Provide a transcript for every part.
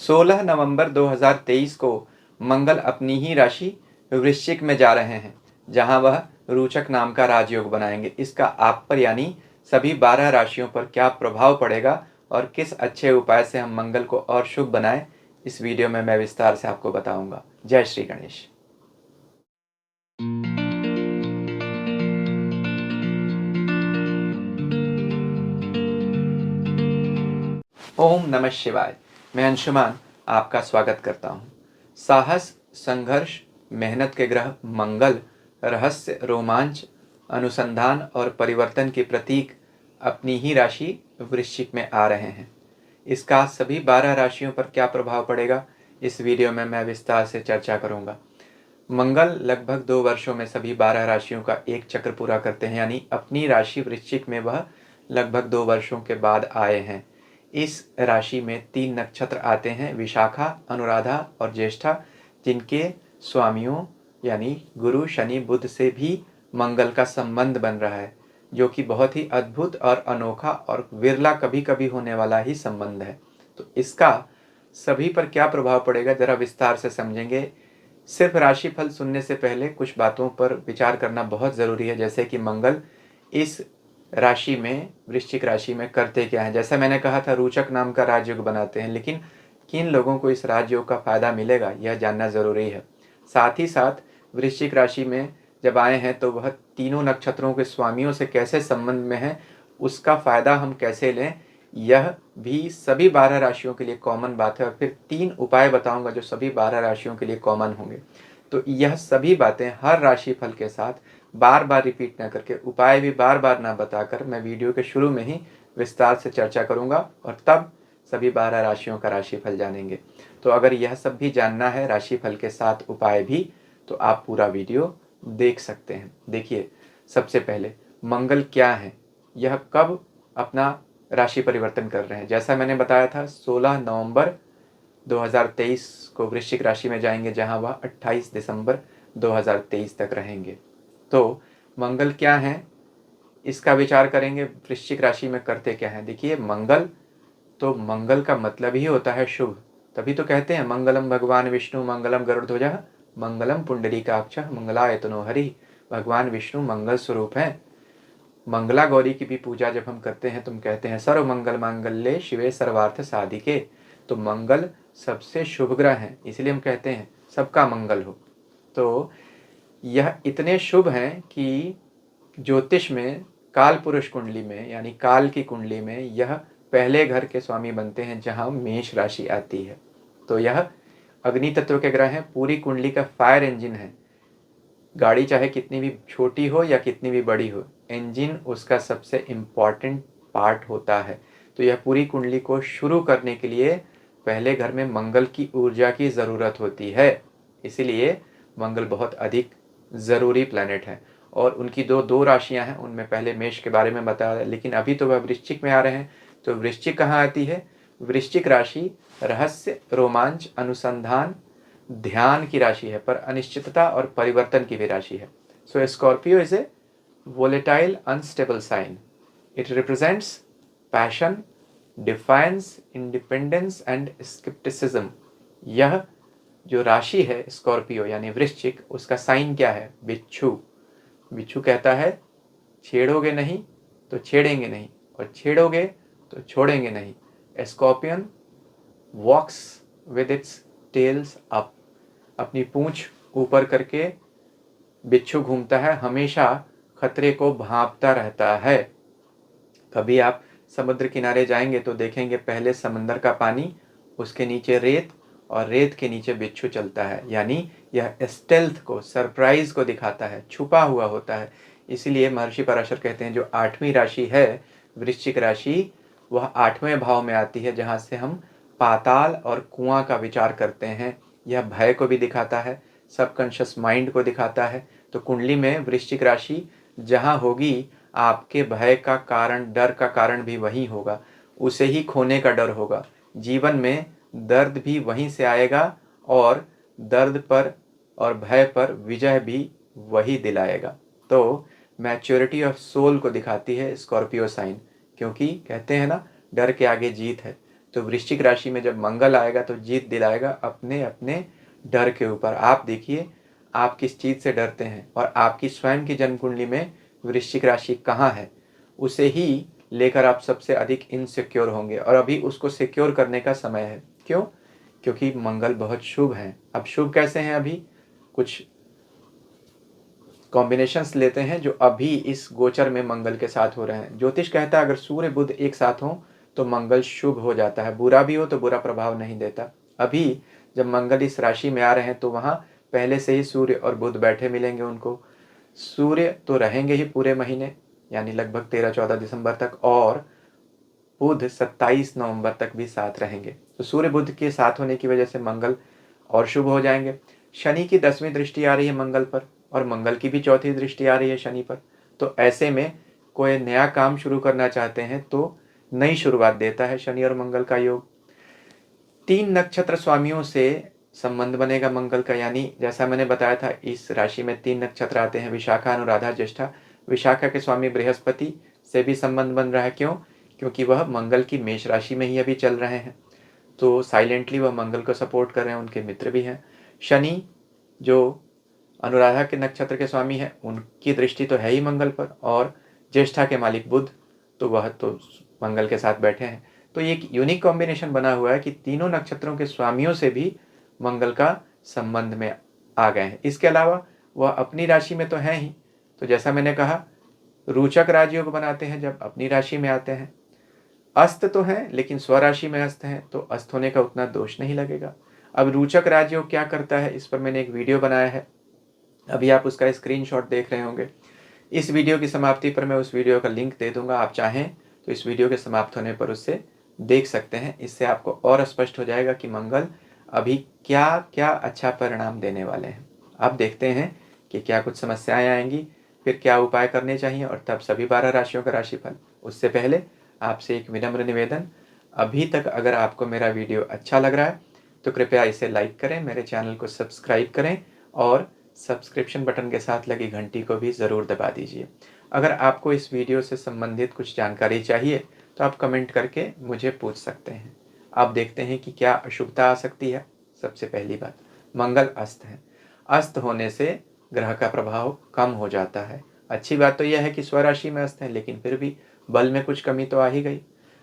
16 नवंबर 2023 को मंगल अपनी ही राशि वृश्चिक में जा रहे हैं, जहां वह रोचक नाम का राजयोग बनाएंगे। इसका आप पर यानी सभी 12 राशियों पर क्या प्रभाव पड़ेगा और किस अच्छे उपाय से हम मंगल को और शुभ बनाएं, इस वीडियो में मैं विस्तार से आपको बताऊंगा। जय श्री गणेश। ओम नमः शिवाय। मैं अंशुमान आपका स्वागत करता हूँ। साहस, संघर्ष, मेहनत के ग्रह मंगल रहस्य, रोमांच, अनुसंधान और परिवर्तन के प्रतीक अपनी ही राशि वृश्चिक में आ रहे हैं। इसका सभी 12 राशियों पर क्या प्रभाव पड़ेगा, इस वीडियो में मैं विस्तार से चर्चा करूंगा। मंगल लगभग 2 वर्षों में सभी 12 राशियों का एक चक्र पूरा करते हैं, यानी अपनी राशि वृश्चिक में वह लगभग 2 वर्षों के बाद आए हैं। इस राशि में 3 नक्षत्र आते हैं, विशाखा, अनुराधा और ज्येष्ठा, जिनके स्वामियों यानी गुरु, शनि, बुध से भी मंगल का संबंध बन रहा है, जो कि बहुत ही अद्भुत और अनोखा और विरला कभी कभी होने वाला ही संबंध है। तो इसका सभी पर क्या प्रभाव पड़ेगा, जरा विस्तार से समझेंगे। सिर्फ राशिफल सुनने से पहले कुछ बातों पर विचार करना बहुत ज़रूरी है, जैसे कि मंगल इस राशि में, वृश्चिक राशि में करते क्या है। जैसा मैंने कहा था, रोचक नाम का राजयोग बनाते हैं, लेकिन किन लोगों को इस राजयोग का फायदा मिलेगा यह जानना ज़रूरी है। साथ ही साथ वृश्चिक राशि में जब आए हैं तो वह तीनों नक्षत्रों के स्वामियों से कैसे संबंध में है, उसका फायदा हम कैसे लें, यह भी सभी 12 राशियों के लिए कॉमन बात है। और फिर 3 उपाय बताऊंगा जो सभी 12 राशियों के लिए कॉमन होंगे। तो यह सभी बातें हर राशि फल के साथ बार बार रिपीट ना करके, उपाय भी बार बार ना बताकर, मैं वीडियो के शुरू में ही विस्तार से चर्चा करूंगा और तब सभी 12 राशियों का राशिफल जानेंगे। तो अगर यह सब भी जानना है, राशिफल के साथ उपाय भी, तो आप पूरा वीडियो देख सकते हैं। देखिए, सबसे पहले मंगल क्या है, यह कब अपना राशि परिवर्तन कर रहे हैं। जैसा मैंने बताया था, 16 नवंबर 2023 को वृश्चिक राशि में जाएंगे, जहां वह 28 दिसंबर 2023 तक रहेंगे। तो मंगल क्या है, इसका विचार करेंगे। वृश्चिक राशि में करते क्या है, देखिए मंगल, तो मंगल का मतलब ही होता है शुभ। तभी तो कहते हैं मंगलम भगवान विष्णु मंगलम गरुड़ध्वजः मंगलम पुंडरीकाक्षः मंगलायतनो हरि। भगवान विष्णु मंगल स्वरूप हैं। मंगला गौरी की भी पूजा जब हम करते हैं तो हम कहते हैं सर्व मंगल मांगल्ये शिवे सर्वार्थ साधिके। तो मंगल सबसे शुभ ग्रह हैं, इसलिए हम कहते हैं सबका मंगल हो। तो यह इतने शुभ हैं कि ज्योतिष में काल पुरुष कुंडली में, यानी काल की कुंडली में, यह पहले घर के स्वामी बनते हैं जहां मेष राशि आती है। तो यह अग्नि तत्व के ग्रह हैं, पूरी कुंडली का फायर इंजन है। गाड़ी चाहे कितनी भी छोटी हो या कितनी भी बड़ी हो, इंजन उसका सबसे इम्पॉर्टेंट पार्ट होता है। तो यह पूरी कुंडली को शुरू करने के लिए पहले घर में मंगल की ऊर्जा की ज़रूरत होती है। इसीलिए मंगल बहुत अधिक ज़रूरी प्लैनेट है। और उनकी दो राशियां हैं, उनमें पहले मेष के बारे में बताया, लेकिन अभी तो वह वृश्चिक में आ रहे हैं। तो वृश्चिक कहाँ आती है, वृश्चिक राशि रहस्य, रोमांच, अनुसंधान, ध्यान की राशि है, पर अनिश्चितता और परिवर्तन की भी राशि है। So Scorpio is a volatile unstable sign. It represents passion, defiance, independence and scepticism. यह जो राशि है स्कॉर्पियो यानी वृश्चिक, उसका साइन क्या है, बिच्छू। बिच्छू कहता है छेड़ोगे नहीं तो छेड़ेंगे नहीं, और छेड़ोगे तो छोड़ेंगे नहीं। Scorpion walks with its tails up. अपनी पूंछ ऊपर करके बिच्छू घूमता है, हमेशा खतरे को भांपता रहता है। कभी आप समुद्र किनारे जाएंगे तो देखेंगे पहले समंदर का पानी, उसके नीचे रेत, और रेत के नीचे बिच्छू चलता है। यानी यह स्टेल्थ को, सरप्राइज को दिखाता है, छुपा हुआ होता है। इसीलिए महर्षि पराशर कहते हैं जो 8वीं राशि है वृश्चिक राशि, वह 8वें भाव में आती है, जहाँ से हम पाताल और कुआं का विचार करते हैं। यह भय को भी दिखाता है, सबकॉन्शियस माइंड को दिखाता है। तो कुंडली में वृश्चिक राशि जहाँ होगी, आपके भय का कारण, डर का कारण भी वही होगा, उसे ही खोने का डर होगा। जीवन में दर्द भी वहीं से आएगा, और दर्द पर और भय पर विजय भी वही दिलाएगा। तो मैच्योरिटी ऑफ सोल को दिखाती है स्कॉर्पियो साइन, क्योंकि कहते हैं ना, डर के आगे जीत है। तो वृश्चिक राशि में जब मंगल आएगा तो जीत दिलाएगा अपने अपने डर के ऊपर। आप देखिए आप किस चीज़ से डरते हैं और आपकी स्वयं की जन्म कुंडली में वृश्चिक राशि कहाँ है, उसे ही लेकर आप सबसे अधिक इनसिक्योर होंगे और अभी उसको सिक्योर करने का समय है। क्यों? क्योंकि मंगल बहुत शुभ है। अब शुभ कैसे हैं? अभी कुछ कॉम्बिनेशंस लेते हैं जो अभी इस गोचर में मंगल के साथ हो रहे हैं। ज्योतिष कहता है अगर सूर्य बुध एक साथ हो तो मंगल शुभ हो जाता है, बुरा भी हो तो बुरा प्रभाव नहीं देता। अभी जब मंगल इस राशि में आ रहे हैं तो वहाँ पहले से ही सूर्य और बुध बैठे मिलेंगे उनको। सूर्य तो रहेंगे ही पूरे महीने, यानी लगभग 13-14 दिसंबर तक, और बुध 27 नवंबर तक भी साथ रहेंगे। तो सूर्य बुध के साथ होने की वजह से मंगल और शुभ हो जाएंगे। शनि की 10वीं दृष्टि आ रही है मंगल पर और मंगल की भी 4थी दृष्टि आ रही है शनि पर। तो ऐसे में कोई नया काम शुरू करना चाहते हैं तो नई शुरुआत देता है शनि और मंगल का योग। 3 नक्षत्र स्वामियों से संबंध बनेगा मंगल का, यानी जैसा मैंने बताया था इस राशि में 3 नक्षत्र आते हैं, विशाखा, अनुराधा, ज्येष्ठा। विशाखा के स्वामी बृहस्पति से भी संबंध बन रहा है। क्यों? क्योंकि वह मंगल की मेष राशि में ही अभी चल रहे हैं, तो साइलेंटली वह मंगल को सपोर्ट कर रहे हैं, उनके मित्र भी हैं। शनि जो अनुराधा के नक्षत्र के स्वामी है, उनकी दृष्टि तो है ही मंगल पर, और ज्येष्ठा के मालिक बुध, तो वह तो मंगल के साथ बैठे हैं। तो ये एक यूनिक कॉम्बिनेशन बना हुआ है कि तीनों नक्षत्रों के स्वामियों से भी मंगल का संबंध में आ गए हैं। इसके अलावा वह अपनी राशि में तो है ही, तो जैसा मैंने कहा रोचक राजयोग बनाते हैं जब अपनी राशि में आते हैं। अस्त तो है लेकिन स्वराशि में अस्त है, तो अस्त होने का उतना दोष नहीं लगेगा। अब रोचक राजयोग क्या करता है, इस पर मैंने एक वीडियो बनाया है, अभी आप उसका स्क्रीनशॉट देख रहे होंगे। इस वीडियो की समाप्ति पर मैं उस वीडियो का लिंक दे दूंगा, आप चाहें तो इस वीडियो के समाप्त होने पर उससे देख सकते हैं। इससे आपको और स्पष्ट हो जाएगा कि मंगल अभी क्या क्या अच्छा परिणाम देने वाले हैं। अब देखते हैं कि क्या कुछ समस्याएं आएंगी, फिर क्या उपाय करने चाहिए, और तब सभी 12 राशियों का राशिफल। उससे पहले आपसे एक विनम्र निवेदन, अभी तक अगर आपको मेरा वीडियो अच्छा लग रहा है तो कृपया इसे लाइक करें, मेरे चैनल को सब्सक्राइब करें और सब्सक्रिप्शन बटन के साथ लगी घंटी को भी ज़रूर दबा दीजिए। अगर आपको इस वीडियो से संबंधित कुछ जानकारी चाहिए तो आप कमेंट करके मुझे पूछ सकते हैं। आप देखते हैं कि क्या अशुभता आ सकती है। सबसे पहली बात, मंगल अस्त है। अस्त होने से ग्रह का प्रभाव कम हो जाता है। अच्छी बात तो यह है कि स्वराशि में अस्त है, लेकिन फिर भी बल में कुछ कमी तो आ ही गई।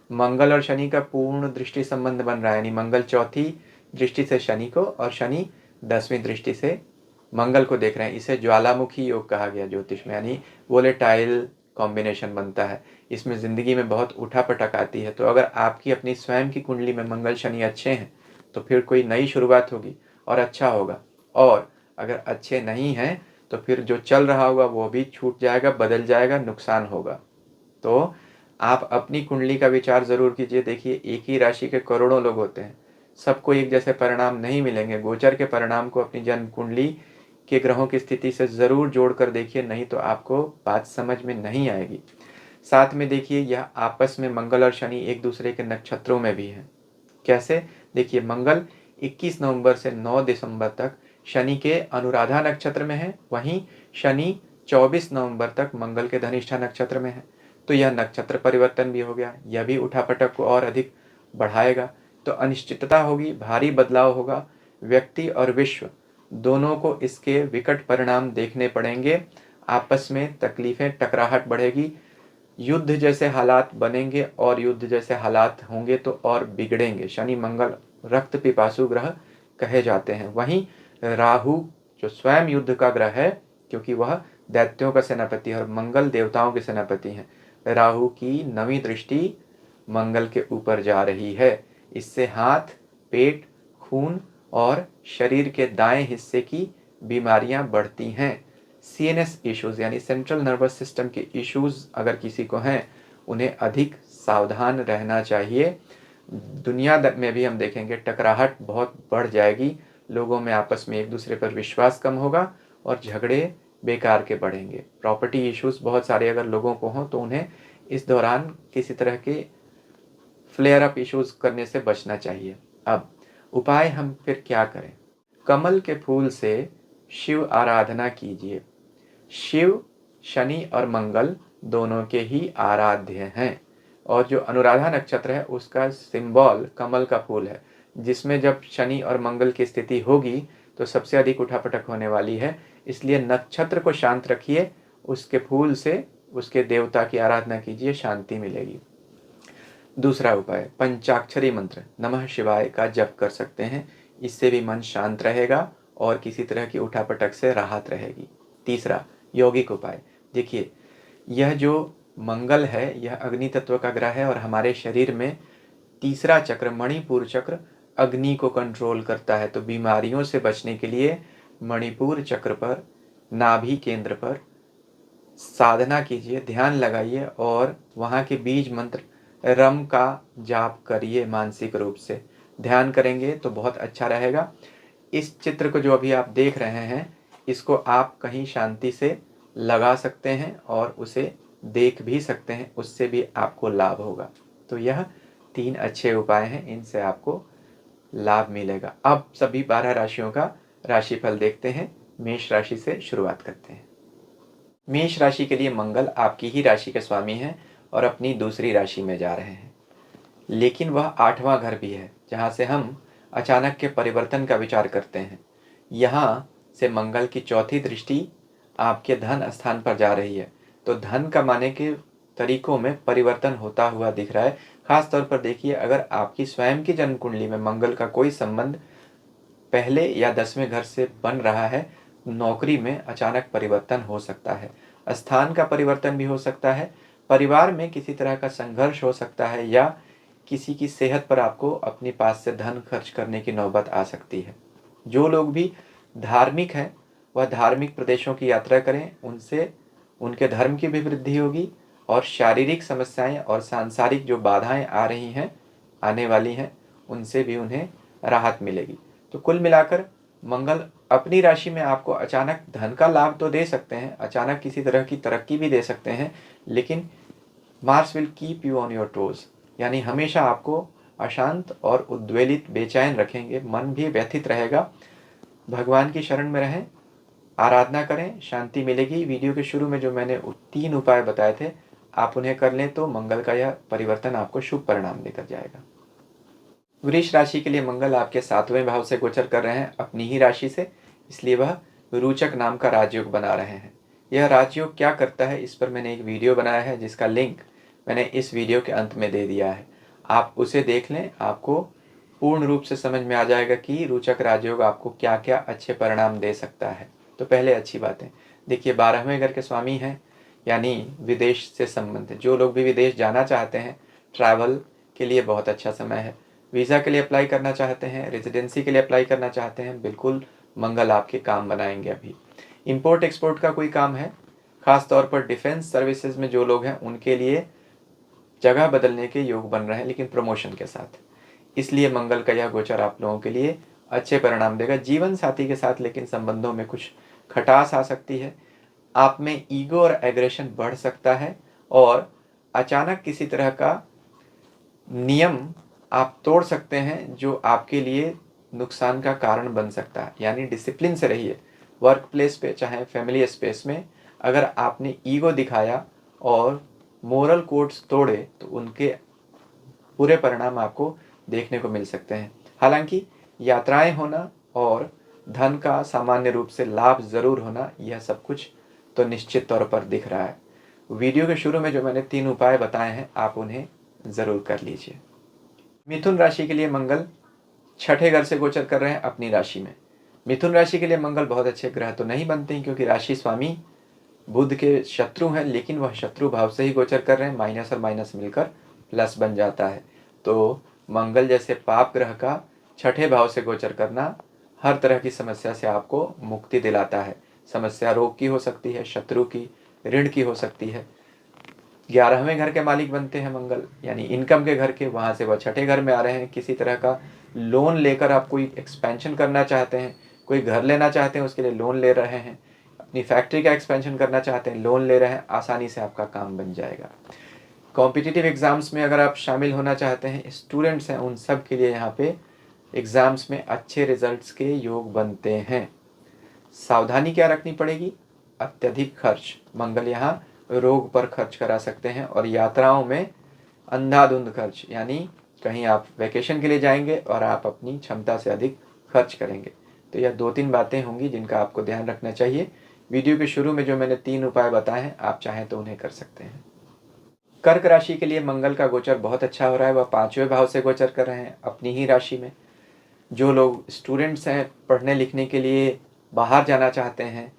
मंगल और शनि का पूर्ण दृष्टि संबंध बन रहा है, यानी मंगल 4थी दृष्टि से शनि को और शनि 10वीं दृष्टि से मंगल को देख रहे हैं। इसे ज्वालामुखी योग कहा गया ज्योतिष में, यानी वोलेटाइल कॉम्बिनेशन बनता है। इसमें ज़िंदगी में बहुत उठापटक आती है। तो अगर आपकी अपनी स्वयं की कुंडली में मंगल शनि अच्छे हैं तो फिर कोई नई शुरुआत होगी और अच्छा होगा, और अगर अच्छे नहीं हैं तो फिर जो चल रहा होगा वो भी छूट जाएगा, बदल जाएगा, नुकसान होगा। तो आप अपनी कुंडली का विचार ज़रूर कीजिए। देखिए एक ही राशि के करोड़ों लोग होते हैं, सबको एक जैसे परिणाम नहीं मिलेंगे। गोचर के परिणाम को अपनी जन्म कुंडली के ग्रहों की स्थिति से ज़रूर जोड़कर देखिए, नहीं तो आपको बात समझ में नहीं आएगी। साथ में देखिए यह आपस में मंगल और शनि एक दूसरे के नक्षत्रों में भी हैं। कैसे? देखिए मंगल 21 नवंबर से 9 दिसंबर तक शनि के अनुराधा नक्षत्र में है, वहीं शनि 24 नवंबर तक मंगल के धनिष्ठा नक्षत्र में है। तो यह नक्षत्र परिवर्तन भी हो गया, यह भी उठापटक को और अधिक बढ़ाएगा। तो अनिश्चितता होगी, भारी बदलाव होगा, व्यक्ति और विश्व दोनों को इसके विकट परिणाम देखने पड़ेंगे। आपस में तकलीफें, टकराहट बढ़ेगी, युद्ध जैसे हालात बनेंगे, और युद्ध जैसे हालात होंगे तो और बिगड़ेंगे। शनि मंगल रक्त पिपासु ग्रह कहे जाते हैं। वहीं राहु जो स्वयं युद्ध का ग्रह है, क्योंकि वह दैत्यों का सेनापति है और मंगल देवताओं के सेनापति हैं। राहु की 9वीं दृष्टि मंगल के ऊपर जा रही है। इससे हाथ, पेट, खून और शरीर के दाएं हिस्से की बीमारियां बढ़ती हैं। सीएनएस इश्यूज यानी सेंट्रल नर्वस सिस्टम के इश्यूज अगर किसी को हैं, उन्हें अधिक सावधान रहना चाहिए। दुनिया में भी हम देखेंगे टकराहट बहुत बढ़ जाएगी, लोगों में आपस में एक दूसरे पर विश्वास कम होगा और झगड़े बेकार के बढ़ेंगे। प्रॉपर्टी इश्यूज बहुत सारे अगर लोगों को हों तो उन्हें इस दौरान किसी तरह के फ्लेयर अप इश्यूज करने से बचना चाहिए। अब उपाय हम फिर क्या करें? कमल के फूल से शिव आराधना कीजिए। शिव शनि और मंगल दोनों के ही आराध्य हैं। और जो अनुराधा नक्षत्र है उसका सिंबल कमल का फूल है, जिसमें जब शनि और मंगल की स्थिति होगी तो सबसे अधिक उठापटक होने वाली है। इसलिए नक्षत्र को शांत रखिए, उसके फूल से उसके देवता की आराधना कीजिए, शांति मिलेगी। दूसरा उपाय, पंचाक्षरी मंत्र नमः शिवाय का जप कर सकते हैं, इससे भी मन शांत रहेगा और किसी तरह की उठापटक से राहत रहेगी। तीसरा, यौगिक उपाय। देखिए, यह जो मंगल है यह अग्नि तत्व का ग्रह है और हमारे शरीर में तीसरा चक्र मणिपुर चक्र अग्नि को कंट्रोल करता है। तो बीमारियों से बचने के लिए मणिपुर चक्र पर, नाभि केंद्र पर साधना कीजिए, ध्यान लगाइए और वहाँ के बीज मंत्र रम का जाप करिए। मानसिक रूप से ध्यान करेंगे तो बहुत अच्छा रहेगा। इस चित्र को जो अभी आप देख रहे हैं इसको आप कहीं शांति से लगा सकते हैं और उसे देख भी सकते हैं, उससे भी आपको लाभ होगा। तो यह 3 अच्छे उपाय हैं, इनसे आपको लाभ मिलेगा। अब सभी 12 राशियों का राशिफल देखते हैं। मेष राशि से शुरुआत करते हैं। मेष राशि के लिए मंगल आपकी ही राशि के स्वामी हैं और अपनी दूसरी राशि में जा रहे हैं, लेकिन वह 8वां घर भी है जहाँ से हम अचानक के परिवर्तन का विचार करते हैं। यहाँ से मंगल की चौथी दृष्टि आपके धन स्थान पर जा रही है, तो धन कमाने के तरीकों में परिवर्तन होता हुआ दिख रहा है। खास तौर पर देखिए, अगर आपकी स्वयं की जन्म कुंडली में मंगल का कोई संबंध पहले या 10वें घर से बन रहा है, नौकरी में अचानक परिवर्तन हो सकता है, स्थान का परिवर्तन भी हो सकता है, परिवार में किसी तरह का संघर्ष हो सकता है या किसी की सेहत पर आपको अपने पास से धन खर्च करने की नौबत आ सकती है। जो लोग भी धार्मिक हैं वह धार्मिक प्रदेशों की यात्रा करें, उनसे उनके धर्म की भी वृद्धि होगी और शारीरिक समस्याएं और सांसारिक जो बाधाएं आ रही हैं, आने वाली हैं, उनसे भी उन्हें राहत मिलेगी। तो कुल मिलाकर मंगल अपनी राशि में आपको अचानक धन का लाभ तो दे सकते हैं, अचानक किसी तरह की तरक्की भी दे सकते हैं, लेकिन Mars will keep you on your toes, यानी हमेशा आपको अशांत और उद्वेलित बेचैन रखेंगे, मन भी व्यथित रहेगा। भगवान की शरण में रहें, आराधना करें, शांति मिलेगी। वीडियो के शुरू में जो मैंने 3 उपाय बताए थे, आप उन्हें कर लें तो मंगल का यह परिवर्तन आपको शुभ परिणाम लेकर जाएगा। वृष राशि के लिए मंगल आपके 7वें भाव से गोचर कर रहे हैं अपनी ही राशि से, इसलिए वह रोचक नाम का राजयोग बना रहे हैं। यह राजयोग क्या करता है, इस पर मैंने एक वीडियो बनाया है जिसका लिंक मैंने इस वीडियो के अंत में दे दिया है। आप उसे देख लें, आपको पूर्ण रूप से समझ में आ जाएगा कि रोचक राजयोग आपको क्या क्या अच्छे परिणाम दे सकता है। तो पहले अच्छी बातें देखिए, 12वें घर के स्वामी हैं, यानी विदेश से संबंधित जो लोग भी विदेश जाना चाहते हैं, ट्रैवल के लिए बहुत अच्छा समय है। वीज़ा के लिए अप्लाई करना चाहते हैं, रेजिडेंसी के लिए अप्लाई करना चाहते हैं, बिल्कुल मंगल आपके काम बनाएंगे। अभी इंपोर्ट एक्सपोर्ट का कोई काम है, खास तौर पर डिफेंस सर्विसेज में जो लोग हैं उनके लिए जगह बदलने के योग बन रहे हैं, लेकिन प्रमोशन के साथ। इसलिए मंगल का यह गोचर आप लोगों के लिए अच्छे परिणाम देगा। जीवन साथी के साथ लेकिन संबंधों में कुछ खटास आ सकती है, आप में ईगो और एग्रेशन बढ़ सकता है और अचानक किसी तरह का नियम आप तोड़ सकते हैं जो आपके लिए नुकसान का कारण बन सकता है। यानी डिसिप्लिन से रहिए, वर्क प्लेस पे चाहे फैमिली स्पेस में। अगर आपने ईगो दिखाया और मोरल कोड्स तोड़े तो उनके बुरे परिणाम आपको देखने को मिल सकते हैं। हालांकि यात्राएं होना और धन का सामान्य रूप से लाभ ज़रूर होना, यह सब कुछ तो निश्चित तौर पर दिख रहा है। वीडियो के शुरू में जो मैंने 3 उपाय बताए हैं, आप उन्हें ज़रूर कर लीजिए। मिथुन राशि के लिए मंगल 6ठे घर से गोचर कर रहे हैं अपनी राशि में। मिथुन राशि के लिए मंगल बहुत अच्छे ग्रह तो नहीं बनते हैं, क्योंकि राशि स्वामी बुध के शत्रु हैं, लेकिन वह शत्रु भाव से ही गोचर कर रहे हैं, माइनस और माइनस मिलकर प्लस बन जाता है। तो मंगल जैसे पाप ग्रह का 6ठे भाव से गोचर करना हर तरह की समस्या से आपको मुक्ति दिलाता है। समस्या रोग की हो सकती है, शत्रु की, ऋण की हो सकती है। 11वें घर के मालिक बनते हैं मंगल, यानी इनकम के घर के, वहाँ से वह 6ठे घर में आ रहे हैं। किसी तरह का लोन लेकर आप कोई एक्सपेंशन करना चाहते हैं, कोई घर लेना चाहते हैं, उसके लिए लोन ले रहे हैं, अपनी फैक्ट्री का एक्सपेंशन करना चाहते हैं, लोन ले रहे हैं, आसानी से आपका काम बन जाएगा। कॉम्पिटिटिव एग्ज़ाम्स में अगर आप शामिल होना चाहते हैं, स्टूडेंट्स हैं, उन सब के लिए यहाँ पे एग्ज़ाम्स में अच्छे रिजल्ट्स के योग बनते हैं। सावधानी क्या रखनी पड़ेगी, अत्यधिक खर्च, मंगल यहाँ रोग पर खर्च करा सकते हैं और यात्राओं में अंधाधुंध खर्च, यानी कहीं आप वैकेशन के लिए जाएंगे और आप अपनी क्षमता से अधिक खर्च करेंगे। तो यह 2-3 बातें होंगी जिनका आपको ध्यान रखना चाहिए। वीडियो के शुरू में जो मैंने 3 उपाय बताए हैं, आप चाहें तो उन्हें कर सकते हैं। कर्क राशि के लिए मंगल का गोचर बहुत अच्छा हो रहा है। वह 5वें भाव से गोचर कर रहे हैं अपनी ही राशि में। जो लोग स्टूडेंट्स हैं, पढ़ने लिखने के लिए बाहर जाना चाहते हैं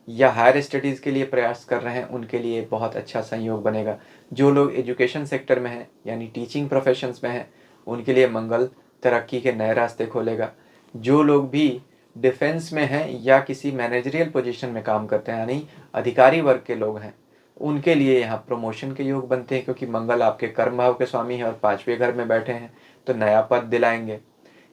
या हायर स्टडीज़ के लिए प्रयास कर रहे हैं, उनके लिए बहुत अच्छा संयोग बनेगा। जो लोग एजुकेशन सेक्टर में हैं, यानी टीचिंग प्रोफेशंस में हैं, उनके लिए मंगल तरक्की के नए रास्ते खोलेगा। जो लोग भी डिफेंस में हैं या किसी मैनेजरियल पोजीशन में काम करते हैं, यानी अधिकारी वर्ग के लोग हैं, उनके लिए यहाँ प्रमोशन के योग बनते हैं, क्योंकि मंगल आपके कर्म भाव के स्वामी हैं और 5वें घर में बैठे हैं, तो नया पद दिलाएंगे।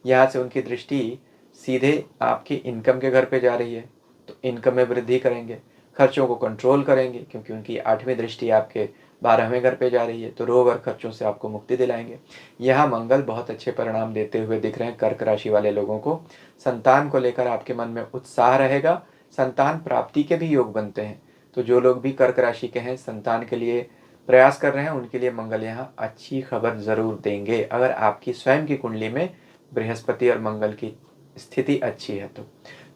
यहाँ से उनकी दृष्टि सीधे आपकी इनकम के घर पे जा रही है, तो इनकम में वृद्धि करेंगे। खर्चों को कंट्रोल करेंगे, क्योंकि उनकी 8वीं दृष्टि आपके 12वें घर पे जा रही है, तो रोग और खर्चों से आपको मुक्ति दिलाएंगे। यहाँ मंगल बहुत अच्छे परिणाम देते हुए दिख रहे हैं कर्क राशि वाले लोगों को। संतान को लेकर आपके मन में उत्साह रहेगा। संतान प्राप्ति के भी योग बनते हैं। तो जो लोग भी कर्क राशि के हैं, संतान के लिए प्रयास कर रहे हैं, उनके लिए मंगल यहाँ अच्छी खबर जरूर देंगे, अगर आपकी स्वयं की कुंडली में बृहस्पति और मंगल की स्थिति अच्छी है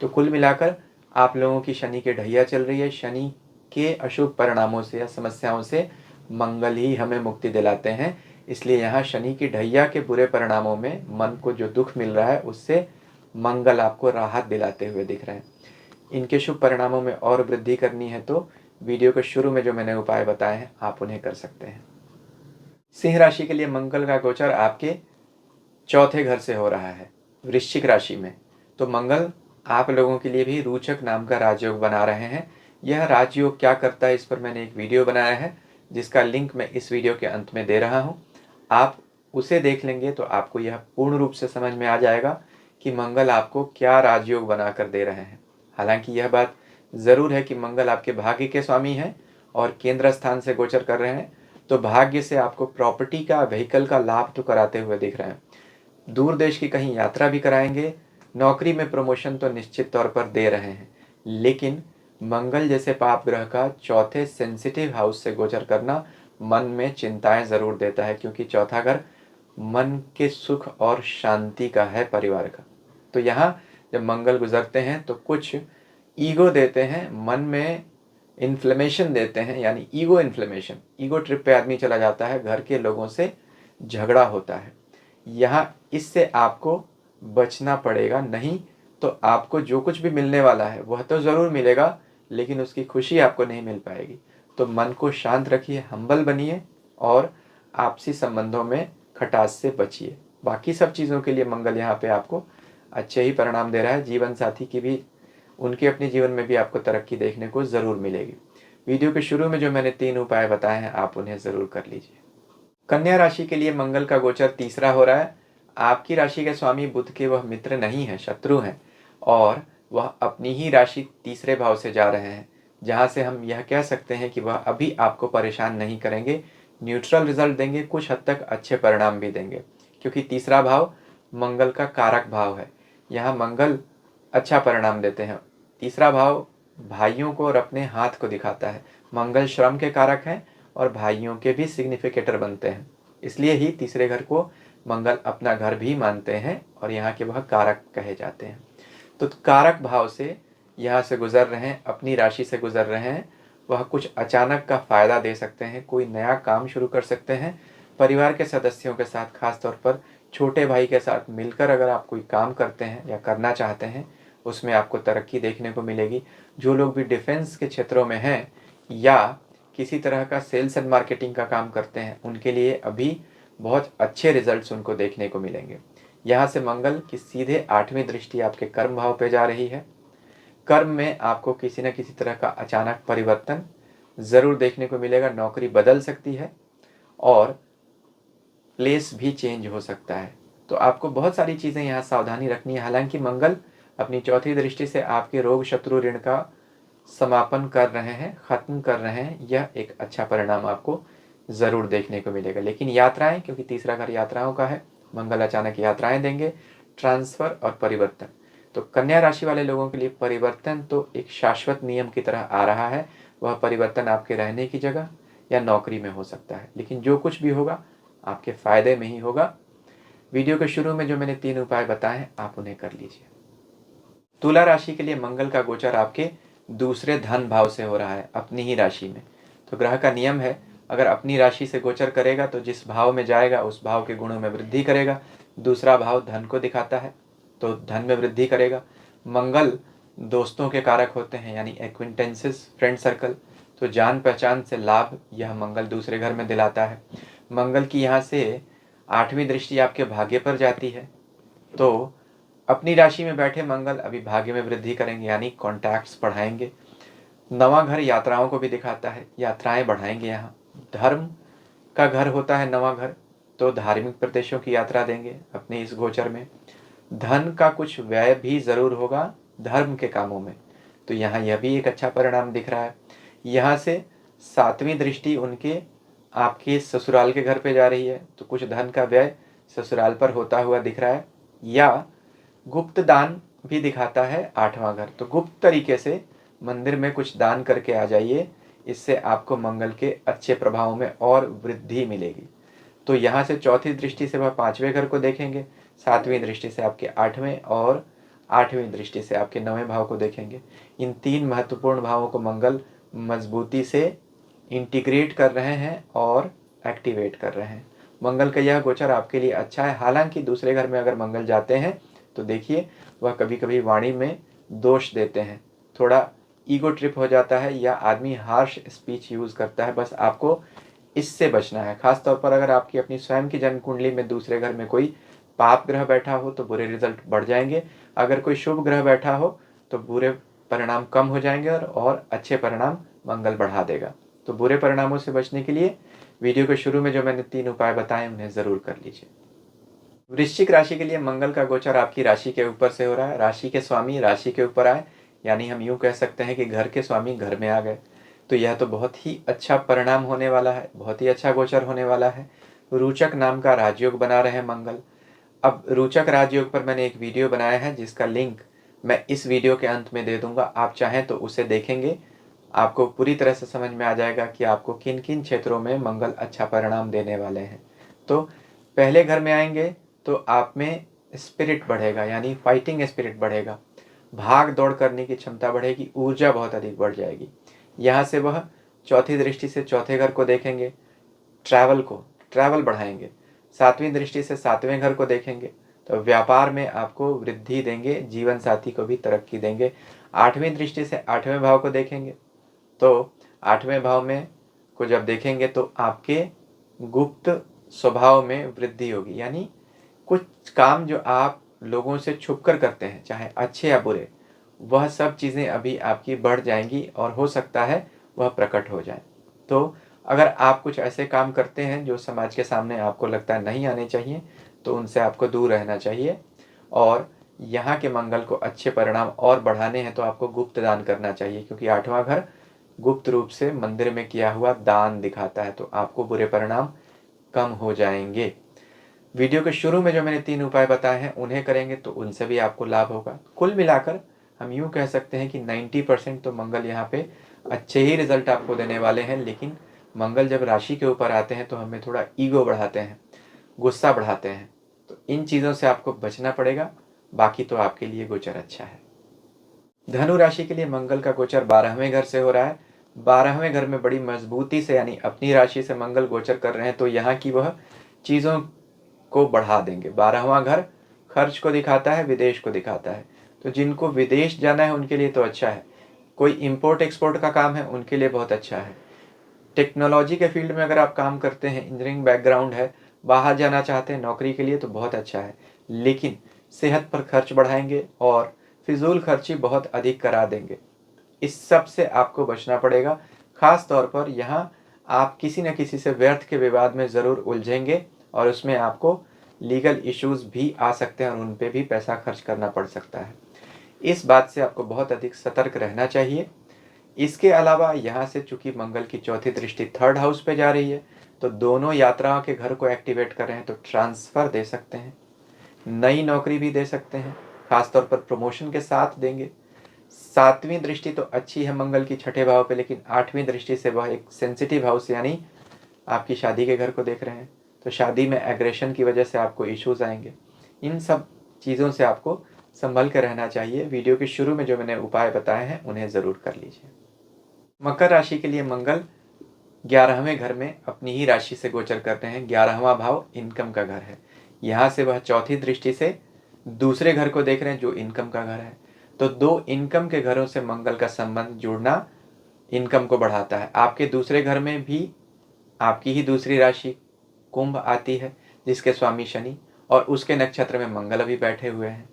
तो कुल मिलाकर आप लोगों की शनि की ढैया चल रही है। शनि के अशुभ परिणामों से या समस्याओं से मंगल ही हमें मुक्ति दिलाते हैं। इसलिए यहाँ शनि की ढैया के बुरे परिणामों में मन को जो दुख मिल रहा है, उससे मंगल आपको राहत दिलाते हुए दिख रहे हैं। इनके शुभ परिणामों में और वृद्धि करनी है तो वीडियो के शुरू में जो मैंने उपाय बताए हैं, आप उन्हें कर सकते हैं। सिंह राशि के लिए मंगल का गोचर आपके 4थे घर से हो रहा है, वृश्चिक राशि में। तो मंगल आप लोगों के लिए भी रोचक नाम का राजयोग बना रहे हैं। यह राजयोग क्या करता है, इस पर मैंने एक वीडियो बनाया है, जिसका लिंक मैं इस वीडियो के अंत में दे रहा हूँ। आप उसे देख लेंगे तो आपको यह पूर्ण रूप से समझ में आ जाएगा कि मंगल आपको क्या राजयोग बना कर दे रहे हैं। हालांकि यह बात ज़रूर है कि मंगल आपके भाग्य के स्वामी हैं और केंद्र स्थान से गोचर कर रहे हैं, तो भाग्य से आपको प्रॉपर्टी का, व्हीकल का लाभ तो कराते हुए दिख रहे हैं। दूर देश की कहीं यात्रा भी कराएंगे। नौकरी में प्रमोशन तो निश्चित तौर पर दे रहे हैं, लेकिन मंगल जैसे पाप ग्रह का 4थे सेंसिटिव हाउस से गोचर करना मन में चिंताएं ज़रूर देता है, क्योंकि 4था घर मन के सुख और शांति का है, परिवार का। तो यहाँ जब मंगल गुजरते हैं तो कुछ ईगो देते हैं, मन में इन्फ्लेमेशन देते हैं, यानी ईगो इन्फ्लेमेशन। ईगो ट्रिप पे आदमी चला जाता है, घर के लोगों से झगड़ा होता है। यहाँ इससे आपको बचना पड़ेगा, नहीं तो आपको जो कुछ भी मिलने वाला है वह तो ज़रूर मिलेगा, लेकिन उसकी खुशी आपको नहीं मिल पाएगी। तो मन को शांत रखिए, हम्बल बनिए और आपसी संबंधों में खटास से बचिए। बाकी सब चीज़ों के लिए मंगल यहाँ पे आपको अच्छे ही परिणाम दे रहा है। जीवन साथी की भी, उनके अपने जीवन में भी आपको तरक्की देखने को ज़रूर मिलेगी। वीडियो के शुरू में जो मैंने 3 उपाय बताए हैं, आप उन्हें ज़रूर कर लीजिए। कन्या राशि के लिए मंगल का गोचर तीसरा हो रहा है। आपकी राशि के स्वामी बुध के वह मित्र नहीं है, शत्रु हैं, और वह अपनी ही राशि तीसरे भाव से जा रहे हैं, जहां से हम यह कह सकते हैं कि वह अभी आपको परेशान नहीं करेंगे, न्यूट्रल रिजल्ट देंगे, कुछ हद तक अच्छे परिणाम भी देंगे, क्योंकि तीसरा भाव मंगल का कारक भाव है। यहाँ मंगल अच्छा परिणाम देते हैं। तीसरा भाव भाइयों को और अपने हाथ को दिखाता है। मंगल श्रम के कारक हैं और भाइयों के भी सिग्निफिकेटर बनते हैं, इसलिए ही तीसरे घर को मंगल अपना घर भी मानते हैं और यहाँ के वह कारक कहे जाते हैं। तो कारक भाव से यहाँ से गुजर रहे हैं, अपनी राशि से गुजर रहे हैं, वह कुछ अचानक का फायदा दे सकते हैं, कोई नया काम शुरू कर सकते हैं। परिवार के सदस्यों के साथ, खास तौर पर छोटे भाई के साथ मिलकर अगर आप कोई काम करते हैं या करना चाहते हैं, उसमें आपको तरक्की देखने को मिलेगी। जो लोग भी डिफेंस के क्षेत्रों में हैं या किसी तरह का सेल्स एंड मार्केटिंग का काम करते हैं, उनके लिए अभी बहुत अच्छे रिजल्ट्स उनको देखने को मिलेंगे। यहाँ से मंगल की सीधे 8वीं दृष्टि आपके कर्म भाव पे जा रही है। कर्म में आपको किसी न किसी तरह का अचानक परिवर्तन ज़रूर देखने को मिलेगा। नौकरी बदल सकती है और प्लेस भी चेंज हो सकता है। तो आपको बहुत सारी चीज़ें यहाँ सावधानी रखनी है। हालांकि मंगल अपनी 4थी दृष्टि से आपके रोग शत्रु ऋण का समापन कर रहे हैं, ख़त्म कर रहे हैं, यह एक अच्छा परिणाम आपको ज़रूर देखने को मिलेगा। लेकिन यात्राएं, क्योंकि तीसरा घर यात्राओं का है, मंगल अचानक यात्राएं देंगे, ट्रांसफ़र और परिवर्तन। तो कन्या राशि वाले लोगों के लिए परिवर्तन तो एक शाश्वत नियम की तरह आ रहा है। वह परिवर्तन आपके रहने की जगह या नौकरी में हो सकता है, लेकिन जो कुछ भी होगा आपके फ़ायदे में ही होगा। वीडियो के शुरू में जो मैंने 3 उपाय बताए हैं, आप उन्हें कर लीजिए। तुला राशि के लिए मंगल का गोचर आपके दूसरे धन भाव से हो रहा है, अपनी ही राशि में। तो ग्रह का नियम है, अगर अपनी राशि से गोचर करेगा तो जिस भाव में जाएगा उस भाव के गुणों में वृद्धि करेगा। दूसरा भाव धन को दिखाता है, तो धन में वृद्धि करेगा। मंगल दोस्तों के कारक होते हैं, यानी एक्विंटेंसेस, फ्रेंड सर्कल, तो जान पहचान से लाभ यह मंगल दूसरे घर में दिलाता है। मंगल की यहाँ से 8वीं दृष्टि आपके भाग्य पर जाती है, तो अपनी राशि में बैठे मंगल अभी भाग्य में वृद्धि करेंगे, यानी कॉन्टैक्ट्स बढ़ाएंगे। नवा घर यात्राओं को भी दिखाता है, यात्राएं बढ़ाएंगे। यहाँ धर्म का घर होता है नवा घर, तो धार्मिक प्रदेशों की यात्रा देंगे अपने इस गोचर में। धन का कुछ व्यय भी जरूर होगा धर्म के कामों में, तो यहाँ यह भी एक अच्छा परिणाम दिख रहा है। यहाँ से 7वीं दृष्टि उनके आपके ससुराल के घर पे जा रही है, तो कुछ धन का व्यय ससुराल पर होता हुआ दिख रहा है। या गुप्त दान भी दिखाता है 8वां घर, तो गुप्त तरीके से मंदिर में कुछ दान करके आ जाइए, इससे आपको मंगल के अच्छे प्रभावों में और वृद्धि मिलेगी। तो यहाँ से चौथी दृष्टि से वह 5वें घर को देखेंगे, 7वीं दृष्टि से आपके 8वें और 8वीं दृष्टि से आपके 9वें भाव को देखेंगे। इन 3 महत्वपूर्ण भावों को मंगल मजबूती से इंटीग्रेट कर रहे हैं और एक्टिवेट कर रहे हैं। मंगल का यह गोचर आपके लिए अच्छा है। हालांकि दूसरे घर में अगर मंगल जाते हैं तो देखिए वह कभी कभी वाणी में दोष देते हैं, थोड़ा ईगो ट्रिप हो जाता है, या आदमी हार्श स्पीच यूज़ करता है। बस आपको इससे बचना है। खास तौर पर अगर आपकी अपनी स्वयं की जन्म कुंडली में दूसरे घर में कोई पाप ग्रह बैठा हो तो बुरे रिजल्ट बढ़ जाएंगे। अगर कोई शुभ ग्रह बैठा हो तो बुरे परिणाम कम हो जाएंगे और अच्छे परिणाम मंगल बढ़ा देगा। तो बुरे परिणामों से बचने के लिए वीडियो के शुरू में जो मैंने 3 उपाय बताए उन्हें ज़रूर कर लीजिए। वृश्चिक राशि के लिए मंगल का गोचर आपकी राशि के ऊपर से हो रहा है। राशि के स्वामी राशि के ऊपर आए, यानी हम यूँ कह सकते हैं कि घर के स्वामी घर में आ गए। तो यह तो बहुत ही अच्छा परिणाम होने वाला है, बहुत ही अच्छा गोचर होने वाला है। रोचक नाम का राजयोग बना रहे हैं मंगल। अब रोचक राजयोग पर मैंने एक वीडियो बनाया है जिसका लिंक मैं इस वीडियो के अंत में दे दूंगा। आप चाहें तो उसे देखेंगे, आपको पूरी तरह से समझ में आ जाएगा कि आपको किन किन क्षेत्रों में मंगल अच्छा परिणाम देने वाले हैं। तो पहले घर में आएंगे तो आप में स्पिरिट बढ़ेगा, यानी फाइटिंग स्पिरिट बढ़ेगा, भाग दौड़ करने की क्षमता बढ़ेगी, ऊर्जा बहुत अधिक बढ़ जाएगी। यहाँ से वह चौथी दृष्टि से चौथे घर को देखेंगे, ट्रैवल बढ़ाएंगे। 7वीं दृष्टि से 7वें घर को देखेंगे तो व्यापार में आपको वृद्धि देंगे, जीवन साथी को भी तरक्की देंगे। 8वीं दृष्टि से 8वें भाव को देखेंगे, तो 8वें भाव में को जब देखेंगे तो आपके गुप्त स्वभाव में वृद्धि होगी, यानी कुछ काम जो आप लोगों से छुप कर करते हैं, चाहे अच्छे या बुरे, वह सब चीज़ें अभी आपकी बढ़ जाएंगी और हो सकता है वह प्रकट हो जाए। तो अगर आप कुछ ऐसे काम करते हैं जो समाज के सामने आपको लगता है नहीं आने चाहिए, तो उनसे आपको दूर रहना चाहिए। और यहाँ के मंगल को अच्छे परिणाम और बढ़ाने हैं तो आपको गुप्त दान करना चाहिए, क्योंकि 8वां घर गुप्त रूप से मंदिर में किया हुआ दान दिखाता है, तो आपको बुरे परिणाम कम हो जाएंगे। वीडियो के शुरू में जो मैंने 3 उपाय बताए हैं उन्हें करेंगे तो उनसे भी आपको लाभ होगा। कुल मिलाकर हम यूँ कह सकते हैं कि 90% तो मंगल यहाँ पे अच्छे ही रिजल्ट आपको देने वाले हैं। लेकिन मंगल जब राशि के ऊपर आते हैं तो हमें थोड़ा ईगो बढ़ाते हैं, गुस्सा बढ़ाते हैं, तो इन चीज़ों से आपको बचना पड़ेगा। बाकी तो आपके लिए गोचर अच्छा है। धनु राशि के लिए मंगल का गोचर 12वें घर से हो रहा है। 12वें घर में बड़ी मजबूती से, यानी अपनी राशि से मंगल गोचर कर रहे हैं, तो यहाँ की वह चीज़ों को बढ़ा देंगे। 12वां घर खर्च को दिखाता है, विदेश को दिखाता है, तो जिनको विदेश जाना है उनके लिए तो अच्छा है। कोई इंपोर्ट एक्सपोर्ट का काम है उनके लिए बहुत अच्छा है। टेक्नोलॉजी के फील्ड में अगर आप काम करते हैं, इंजीनियरिंग बैकग्राउंड है, बाहर जाना चाहते हैं नौकरी के लिए, तो बहुत अच्छा है। लेकिन सेहत पर खर्च बढ़ाएंगे और फिजूल खर्ची बहुत अधिक करा देंगे। इस सब से आपको बचना पड़ेगा। खास तौर पर यहाँ आप किसी न किसी से व्यर्थ के विवाद में ज़रूर उलझेंगे और उसमें आपको लीगल इश्यूज़ भी आ सकते हैं और उन पे भी पैसा खर्च करना पड़ सकता है। इस बात से आपको बहुत अधिक सतर्क रहना चाहिए। इसके अलावा यहाँ से चूंकि मंगल की चौथी दृष्टि 3rd हाउस पे जा रही है, तो दोनों यात्राओं के घर को एक्टिवेट कर रहे हैं, तो ट्रांसफ़र दे सकते हैं, नई नौकरी भी दे सकते हैं, खासतौर पर प्रमोशन के साथ देंगे। 7वीं दृष्टि तो अच्छी है मंगल की 6ठे भाव पे, लेकिन 8वीं दृष्टि से वह एक सेंसिटिव हाउस यानी आपकी शादी के घर को देख रहे हैं, तो शादी में एग्रेशन की वजह से आपको इश्यूज आएंगे। इन सब चीज़ों से आपको संभल कर रहना चाहिए। वीडियो के शुरू में जो मैंने उपाय बताए हैं उन्हें ज़रूर कर लीजिए। मकर राशि के लिए मंगल 11वें घर में अपनी ही राशि से गोचर करते हैं। 11वां भाव इनकम का घर है। यहाँ से वह चौथी दृष्टि से दूसरे घर को देख रहे हैं जो इनकम का घर है। तो दो इनकम के घरों से मंगल का संबंध जुड़ना इनकम को बढ़ाता है। आपके दूसरे घर में भी आपकी ही दूसरी राशि कुंभ आती है जिसके स्वामी शनि, और उसके नक्षत्र में मंगल अभी बैठे हुए हैं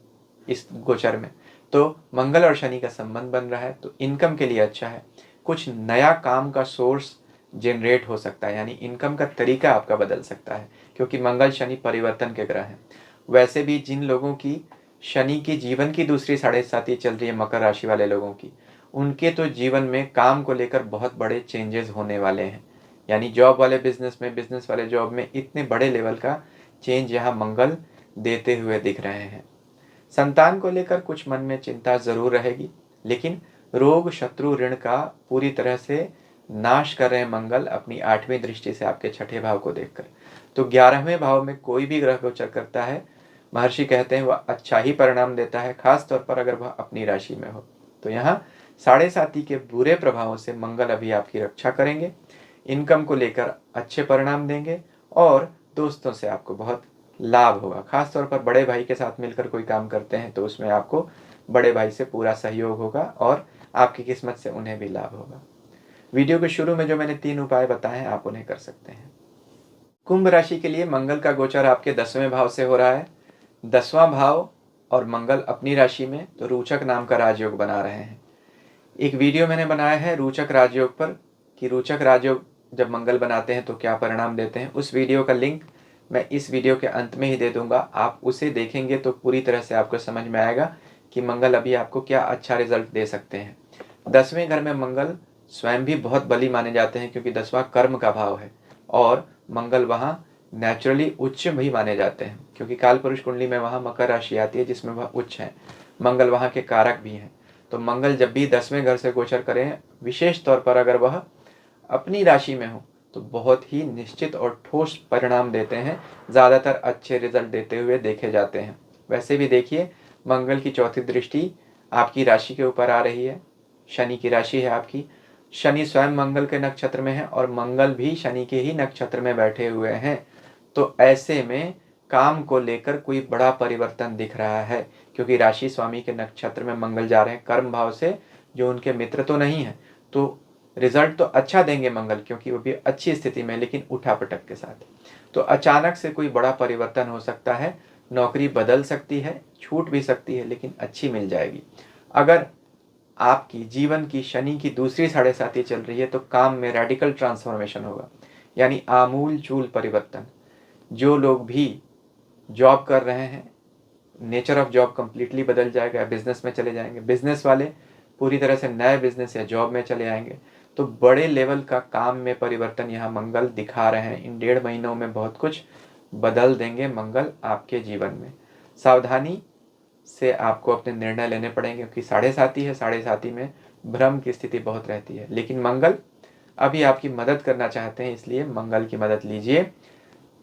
इस गोचर में। तो मंगल और शनि का संबंध बन रहा है, तो इनकम के लिए अच्छा है। कुछ नया काम का सोर्स जनरेट हो सकता है, यानी इनकम का तरीका आपका बदल सकता है, क्योंकि मंगल शनि परिवर्तन के ग्रह हैं। वैसे भी जिन लोगों की शनि की जीवन की दूसरी साढ़े साथी चल रही है, मकर राशि वाले लोगों की, उनके तो जीवन में काम को लेकर बहुत बड़े चेंजेस होने वाले हैं। यानी जॉब वाले बिजनेस में, बिजनेस वाले जॉब में इतने बड़े लेवल का चेंज यहाँ मंगल देते हुए दिख रहे हैं। संतान को लेकर कुछ मन में चिंता जरूर रहेगी, लेकिन रोग शत्रु ऋण का पूरी तरह से नाश कर रहे हैं मंगल अपनी 8वीं दृष्टि से आपके छठे भाव को देखकर। तो 11वें भाव में कोई भी ग्रह गोचर करता है, महर्षि कहते हैं वह अच्छा ही परिणाम देता है, खास तौर पर अगर वह अपनी राशि में हो। तो यहाँ साढ़े साथी के बुरे प्रभावों से मंगल अभी आपकी रक्षा करेंगे, इनकम को लेकर अच्छे परिणाम देंगे, और दोस्तों से आपको बहुत लाभ होगा। खास तौर पर बड़े भाई के साथ मिलकर कोई काम करते हैं तो उसमें आपको बड़े भाई से पूरा सहयोग होगा और आपकी किस्मत से उन्हें भी लाभ होगा। वीडियो के शुरू में जो मैंने 3 उपाय बताए हैं आप उन्हें कर सकते हैं। कुंभ राशि के लिए मंगल का गोचर आपके 10वें भाव से हो रहा है। 10वां भाव और मंगल अपनी राशि में, तो रोचक नाम का राजयोग बना रहे हैं। एक वीडियो मैंने बनाया है रोचक राजयोग पर, कि रोचक राजयोग जब मंगल बनाते हैं तो क्या परिणाम देते हैं। उस वीडियो का लिंक मैं इस वीडियो के अंत में ही दे दूंगा। आप उसे देखेंगे तो पूरी तरह से आपको समझ में आएगा कि मंगल अभी आपको क्या अच्छा रिजल्ट दे सकते हैं। 10वें घर में मंगल स्वयं भी बहुत बली माने जाते हैं, क्योंकि 10वां कर्म का भाव है, और मंगल वहाँ नेचुरली उच्च भी माने जाते हैं, क्योंकि काल पुरुष कुंडली में वहाँ मकर राशि आती है जिसमें वह उच्च है। मंगल वहाँ के कारक भी हैं। तो मंगल जब भी 10वें घर से गोचर करें, विशेष तौर पर अगर वह अपनी राशि में हो, तो बहुत ही निश्चित और ठोस परिणाम देते हैं, ज़्यादातर अच्छे रिजल्ट देते हुए देखे जाते हैं। वैसे भी देखिए, मंगल की चौथी दृष्टि आपकी राशि के ऊपर आ रही है। शनि की राशि है आपकी, शनि स्वयं मंगल के नक्षत्र में है और मंगल भी शनि के ही नक्षत्र में बैठे हुए हैं। तो ऐसे में काम को लेकर कोई बड़ा परिवर्तन दिख रहा है, क्योंकि राशि स्वामी के नक्षत्र में मंगल जा रहे हैं कर्म भाव से, जो उनके मित्र तो नहीं है। तो रिजल्ट तो अच्छा देंगे मंगल, क्योंकि वो भी अच्छी स्थिति में, लेकिन उठापटक के साथ। तो अचानक से कोई बड़ा परिवर्तन हो सकता है, नौकरी बदल सकती है, छूट भी सकती है, लेकिन अच्छी मिल जाएगी। अगर आपकी जीवन की शनि की दूसरी साढ़े साथी चल रही है तो काम में रेडिकल ट्रांसफॉर्मेशन होगा, यानी आमूल चूल परिवर्तन। जो लोग भी जॉब कर रहे हैं, नेचर ऑफ जॉब कंप्लीटली बदल जाएगा, बिजनेस में चले जाएंगे, बिजनेस वाले पूरी तरह से नए बिजनेस या जॉब में चले आएंगे। तो बड़े लेवल का काम में परिवर्तन यहाँ मंगल दिखा रहे हैं। इन 1.5 महीनों में बहुत कुछ बदल देंगे मंगल आपके जीवन में। सावधानी से आपको अपने निर्णय लेने पड़ेंगे, क्योंकि साढ़े साथी है, साढ़े साथी में भ्रम की स्थिति बहुत रहती है। लेकिन मंगल अभी आपकी मदद करना चाहते हैं, इसलिए मंगल की मदद लीजिए,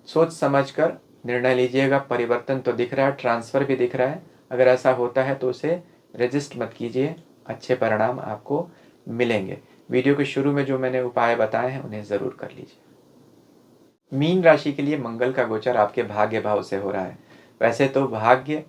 सोच समझ कर निर्णय लीजिएगा। परिवर्तन तो दिख रहा है, ट्रांसफर भी दिख रहा है। अगर ऐसा होता है तो उसे रजिस्ट मत कीजिए, अच्छे परिणाम आपको मिलेंगे। वीडियो के शुरू में जो मैंने उपाय बताए हैं उन्हें ज़रूर कर लीजिए। मीन राशि के लिए मंगल का गोचर आपके भाग्य भाव से हो रहा है। वैसे तो भाग्य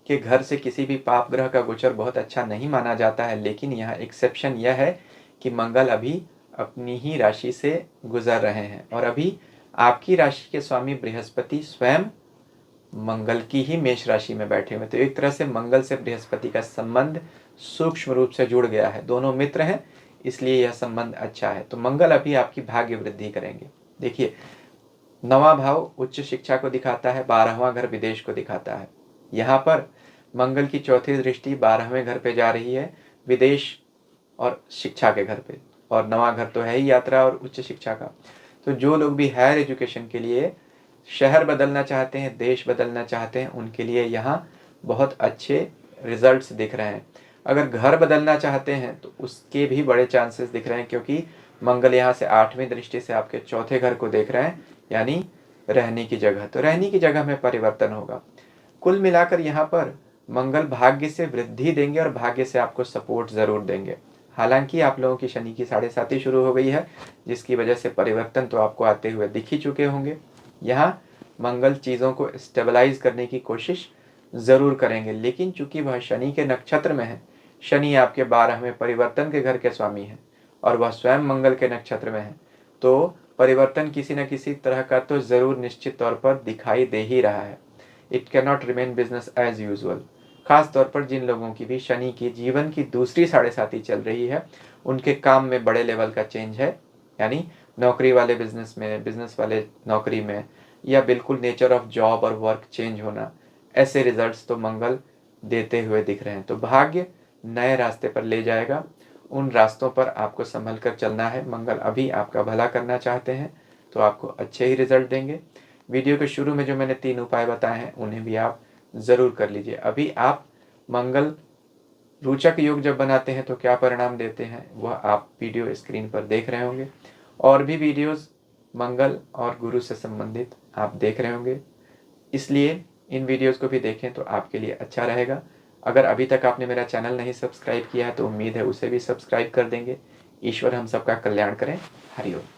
के घर से किसी भी पाप ग्रह का गोचर बहुत अच्छा नहीं माना जाता है, लेकिन यहाँ एक्सेप्शन यह है कि मंगल अभी अपनी ही राशि से गुजर रहे हैं, और अभी आपकी राशि के स्वामी बृहस्पति स्वयं मंगल की ही मेष राशि में बैठे हुए। तो एक तरह से मंगल से बृहस्पति का संबंध सूक्ष्म रूप से जुड़ गया है, दोनों मित्र हैं, इसलिए यह संबंध अच्छा है। तो मंगल अभी आपकी भाग्य वृद्धि करेंगे। देखिए, 9वां भाव उच्च शिक्षा को दिखाता है, 12वां घर विदेश को दिखाता है। यहाँ पर मंगल की चौथी दृष्टि 12वें घर पे जा रही है, विदेश और शिक्षा के घर पे, और 9वां घर तो है ही यात्रा और उच्च शिक्षा का। तो जो लोग भी हायर एजुकेशन के लिए शहर बदलना चाहते हैं, देश बदलना चाहते हैं, उनके लिए यहाँ बहुत अच्छे रिजल्ट्स दिख रहे हैं। अगर घर बदलना चाहते हैं तो उसके भी बड़े चांसेस दिख रहे हैं, क्योंकि मंगल यहाँ से 8वीं दृष्टि से आपके चौथे घर को देख रहे हैं, यानी रहने की जगह, तो रहने की जगह में परिवर्तन होगा। कुल मिलाकर यहाँ पर मंगल भाग्य से वृद्धि देंगे और भाग्य से आपको सपोर्ट ज़रूर देंगे। हालांकि आप लोगों की शनि की 7.5 शुरू हो गई है, जिसकी वजह से परिवर्तन तो आपको आते हुए दिख ही चुके होंगे। यहाँ मंगल चीज़ों को स्टेबलाइज करने की कोशिश ज़रूर करेंगे, लेकिन चूंकि वह शनि के नक्षत्र में है, शनि आपके 12वें परिवर्तन के घर के स्वामी हैं और वह स्वयं मंगल के नक्षत्र में है, तो परिवर्तन किसी न किसी तरह का तो ज़रूर निश्चित तौर पर दिखाई दे ही रहा है। It can not remain business as usual. खास तौर पर जिन लोगों की भी शनि की जीवन की दूसरी 7.5 चल रही है, उनके काम में बड़े लेवल का चेंज है, यानी नौकरी वाले बिजनेस में, बिजनेस वाले नौकरी में, या बिल्कुल नेचर ऑफ जॉब और वर्क चेंज होना, ऐसे रिजल्ट्स तो मंगल देते हुए दिख रहे हैं। तो भाग्य नए रास्ते पर ले जाएगा, उन रास्तों पर आपको संभल कर चलना है। मंगल अभी आपका भला करना चाहते हैं तो आपको अच्छे ही रिजल्ट देंगे। वीडियो के शुरू में जो मैंने 3 उपाय बताए हैं उन्हें भी आप ज़रूर कर लीजिए। अभी आप मंगल रोचक योग जब बनाते हैं तो क्या परिणाम देते हैं वह आप वीडियो स्क्रीन पर देख रहे होंगे। और भी वीडियोस मंगल और गुरु से संबंधित आप देख रहे होंगे, इसलिए इन वीडियोस को भी देखें तो आपके लिए अच्छा रहेगा। अगर अभी तक आपने मेरा चैनल नहीं सब्सक्राइब किया है तो उम्मीद है उसे भी सब्सक्राइब कर देंगे। ईश्वर हम सबका कल्याण करें। हरि ओम।